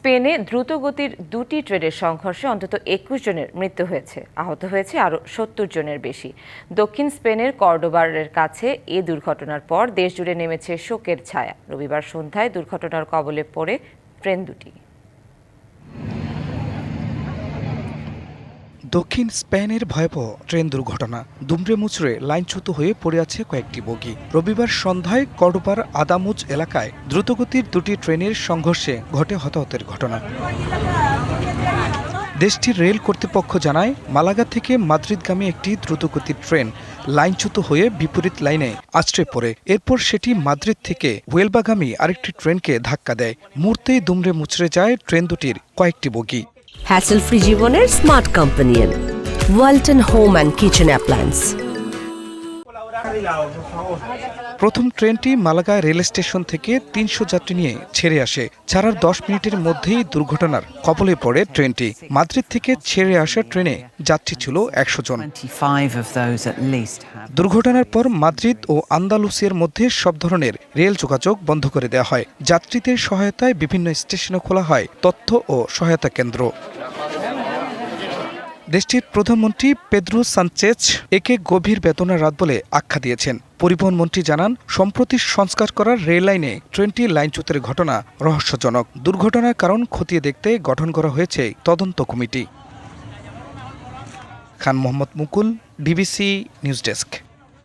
স্পেনে দ্রুতগতির দুটি ট্রেনের সংঘর্ষে অন্তত ২১ জনের মৃত্যু হয়েছে, আহত হয়েছে আরও ৭০ জনের বেশি। দক্ষিণ স্পেনের কর্ডোবারের কাছে এ দুর্ঘটনার পর দেশজুড়ে নেমেছে শোকের ছায়া। রবিবার সন্ধ্যায় দুর্ঘটনার কবলে পড়ে ট্রেন দুটি। দক্ষিণ স্পেনের ভয়াবহ ট্রেন দুর্ঘটনা। দুমড়ে মুচড়ে লাইনচ্যুত হয়ে পড়ে আছে কয়েকটি বগি। রবিবার সন্ধ্যায় কর্ডোবার আদামুজ এলাকায় দ্রুতগতির দুটি ট্রেনের সংঘর্ষে ঘটে হতাহতের ঘটনা। দেশটির রেল কর্তৃপক্ষ জানায়, মালাগা থেকে মাদ্রিদগামী একটি দ্রুতগতির ট্রেন লাইনচ্যুত হয়ে বিপরীত লাইনে আছড়ে পড়ে। এরপর সেটি মাদ্রিদ থেকে হুয়েলবাগামী আরেকটি ট্রেনকে ধাক্কা দেয়। মুহূর্তেই দুমড়ে মুচড়ে যায় ট্রেন দুটির কয়েকটি বগি। হ্যাসেল ফ্রি জীবনের smart companion Walton home and kitchen appliance. প্রথম ট্রেনটি মালাগা রেল স্টেশন থেকে ৩০০ যাত্রী নিয়ে ছেড়ে আসে। ছাড়ার ১০ মিনিটের মধ্যেই দুর্ঘটনার কবলে পড়ে ট্রেনটি। মাদ্রিদ থেকে ছেড়ে আসা ট্রেনে যাত্রী ছিল ১০০ জন। দুর্ঘটনার পর মাদ্রিদ ও আন্দালুসিয়ার মধ্যে সব ধরনের রেল যোগাযোগ বন্ধ করে দেওয়া হয়। যাত্রীদের সহায়তায় বিভিন্ন স্টেশনে খোলা হয় তথ্য ও সহায়তা কেন্দ্র। দেশটির প্রধানমন্ত্রী পেদ্রো সানচেজ একে গভীর বেদনার রাত বলে আখ্যা দিয়েছেন। পরিবহন মন্ত্রী জানান, সম্প্রতি সংস্কার করা রেল লাইনে ট্রেনটি লাইনচ্যুতের ঘটনা রহস্যজনক। দুর্ঘটনার কারণ খতিয়ে দেখতে গঠন করা হয়েছে তদন্ত কমিটি। খান মোহাম্মদ মুকুল, ডিবিসি নিউজ ডেস্ক।